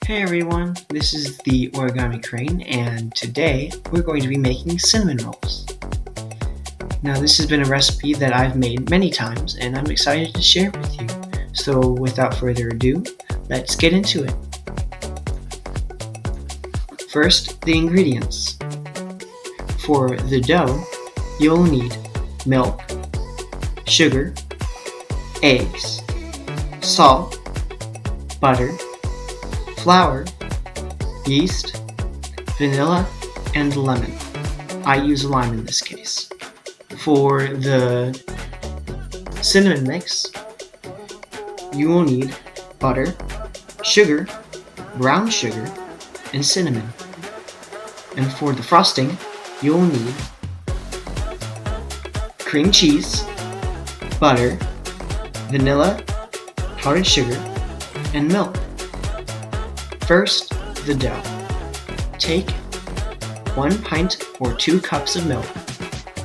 Hey everyone, this is the Origami Crane, and today we're going to be making cinnamon rolls. Now this has been a recipe that I've made many times and I'm excited to share with you. So without further ado, let's get into it. First, the ingredients. For the dough, you'll need milk, sugar, eggs, salt, butter, flour, yeast, vanilla, and lemon. I use lime in this case. For the cinnamon mix, you will need butter, sugar, brown sugar, and cinnamon. And for the frosting, you will need cream cheese, butter, vanilla, powdered sugar, and milk. First, the dough. Take 1 pint or 2 cups of milk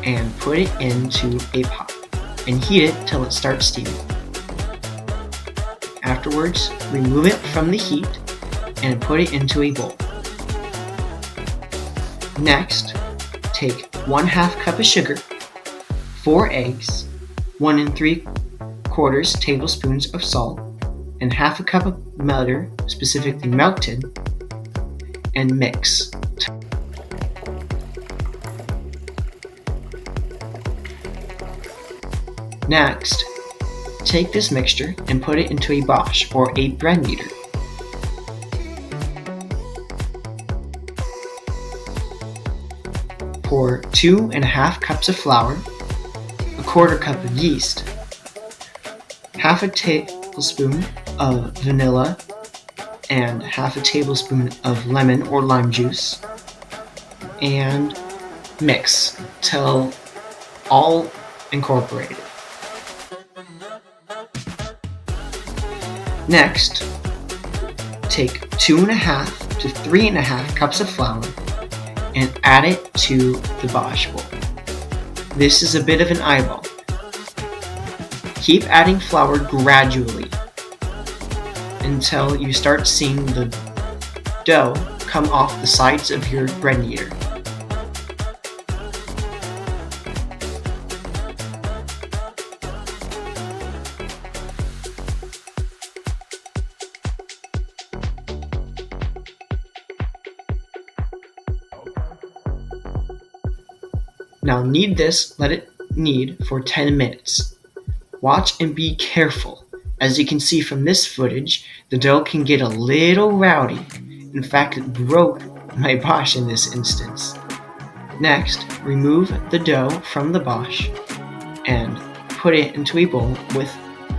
and put it into a pot and heat it till it starts steaming. Afterwards, remove it from the heat and put it into a bowl. Next, take 1/2 cup of sugar, 4 eggs, 1 3/4 tablespoons of salt, and 1/2 cup of butter, specifically melted, and mix. Next, take this mixture and put it into a bosh or a bread kneader. Pour 2½ cups of flour, 1/4 cup of yeast, 1/2 tablespoon of vanilla, and 1/2 tablespoon of lemon or lime juice, and mix till all incorporated. Next, take 2½ to 3½ cups of flour and add it to the bosh bowl. This is a bit of an eyeball. Keep adding flour gradually until you start seeing the dough come off the sides of your bread kneader. Now let it knead for 10 minutes. Watch and be careful. As you can see from this footage, the dough can get a little rowdy. In fact, it broke my bosh in this instance. Next, remove the dough from the bosh and put it into a bowl with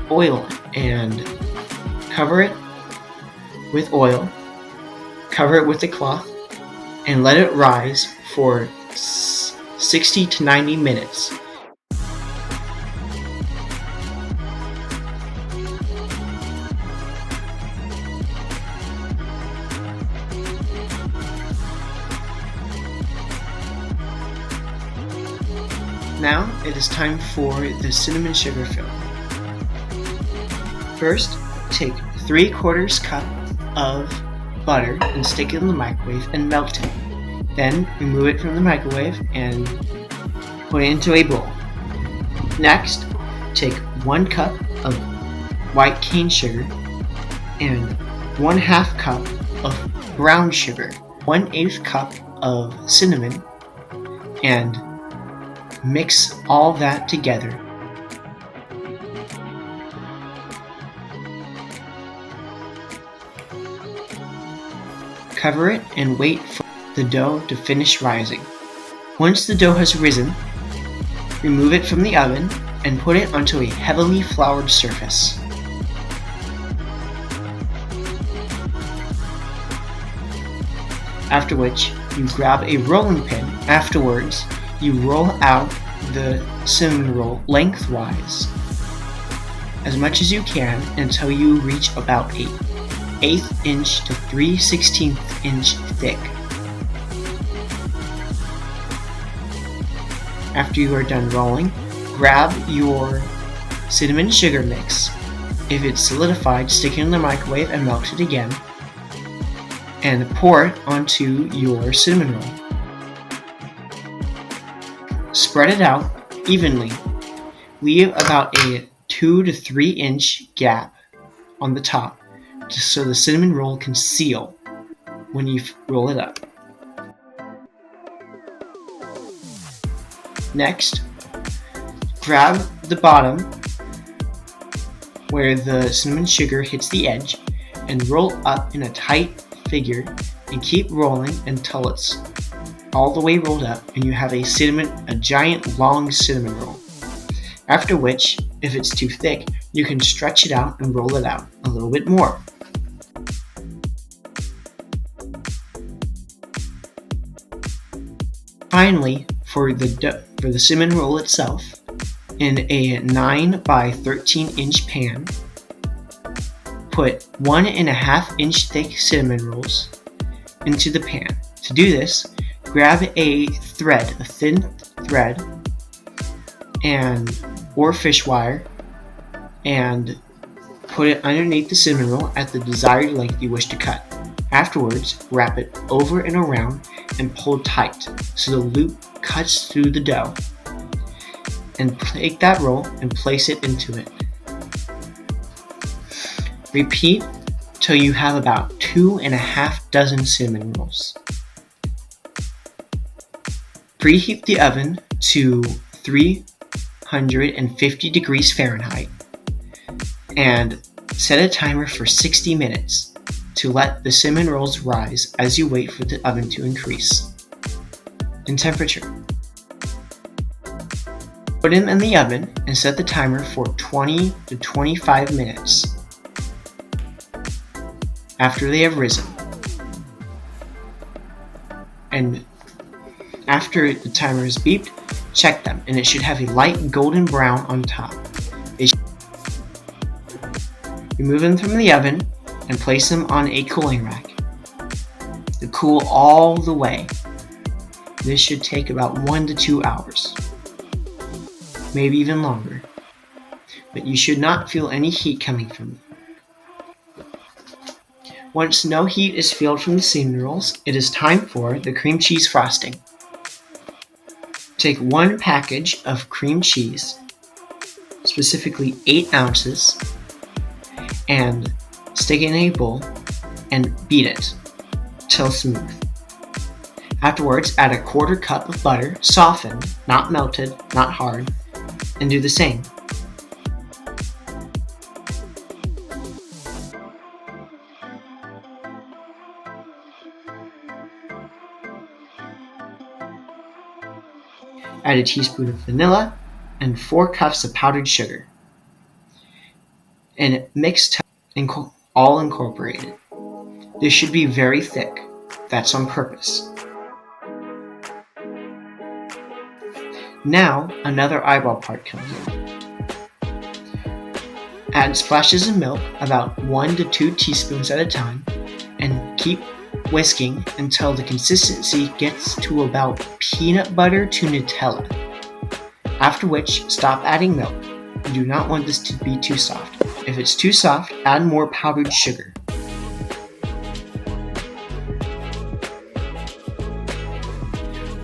oil and cover it with oil, cover it with a cloth, and let it rise for 60 to 90 minutes. Now it is time for the cinnamon sugar filling. First, take 3/4 cup of butter and stick it in the microwave and melt it. Then remove it from the microwave and put it into a bowl. Next, take 1 cup of white cane sugar and 1/2 cup of brown sugar, 1/8 cup of cinnamon, and mix all that together. Cover it and wait for the dough to finish rising. Once the dough has risen, remove it from the oven and put it onto a heavily floured surface. After which, you grab a rolling pin. Afterwards, you roll out the cinnamon roll lengthwise as much as you can until you reach about 1/8 inch to 3/16 inch thick. After you are done rolling, grab your cinnamon sugar mix. If it's solidified, stick it in the microwave and melt it again. and pour it onto your cinnamon roll. Spread it out evenly. Leave about a 2 to 3 inch gap on the top just so the cinnamon roll can seal when you roll it up. Next, grab the bottom where the cinnamon sugar hits the edge and roll up in a tight figure and keep rolling until it's all the way rolled up and you have a giant long cinnamon roll. After which, if it's too thick, you can stretch it out and roll it out a little bit more. Finally, for the cinnamon roll itself, in a 9 by 13 inch pan, put 1.5 inch thick cinnamon rolls into the pan. To do this, grab a thin thread, or fish wire, and put it underneath the cinnamon roll at the desired length you wish to cut. Afterwards, wrap it over and around and pull tight so the loop cuts through the dough. And take that roll and place it into it. Repeat till you have about 2.5 dozen cinnamon rolls. Preheat the oven to 350 degrees Fahrenheit and set a timer for 60 minutes to let the cinnamon rolls rise as you wait for the oven to increase in temperature. Put them in the oven and set the timer for 20 to 25 minutes after they have risen. And after the timer is beeped, check them and it should have a light golden brown on top. Remove them from the oven and place them on a cooling rack to cool all the way. This should take about 1 to 2 hours, maybe even longer, but you should not feel any heat coming from them. Once no heat is felt from the cinnamon rolls, it is time for the cream cheese frosting. Take 1 package of cream cheese, specifically 8 ounces, and stick it in a bowl and beat it till smooth. Afterwards, add a 1/4 cup of butter, softened, not melted, not hard, and do the same. Add a teaspoon of vanilla and 4 cups of powdered sugar. And mix all incorporated. This should be very thick. That's on purpose. Now, another eyeball part comes in. Add splashes of milk, about 1 to 2 teaspoons at a time, and keep whisking until the consistency gets to about peanut butter to Nutella. After which, stop adding milk. You do not want this to be too soft. If it's too soft, add more powdered sugar.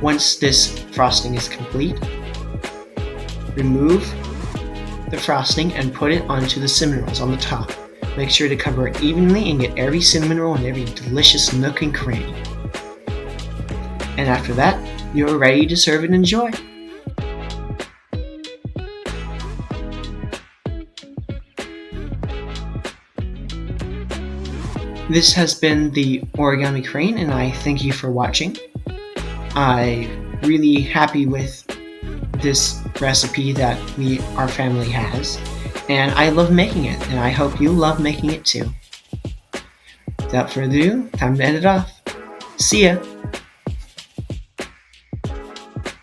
Once this frosting is complete, remove the frosting and put it onto the cinnamon rolls on the top. Make sure to cover it evenly and get every cinnamon roll and every delicious nook and cranny. And after that, you're ready to serve and enjoy. This has been the Origami Crane, and I thank you for watching. I'm really happy with this recipe that our family has, and I love making it, and I hope you love making it too. Without further ado, time to end it off. See ya!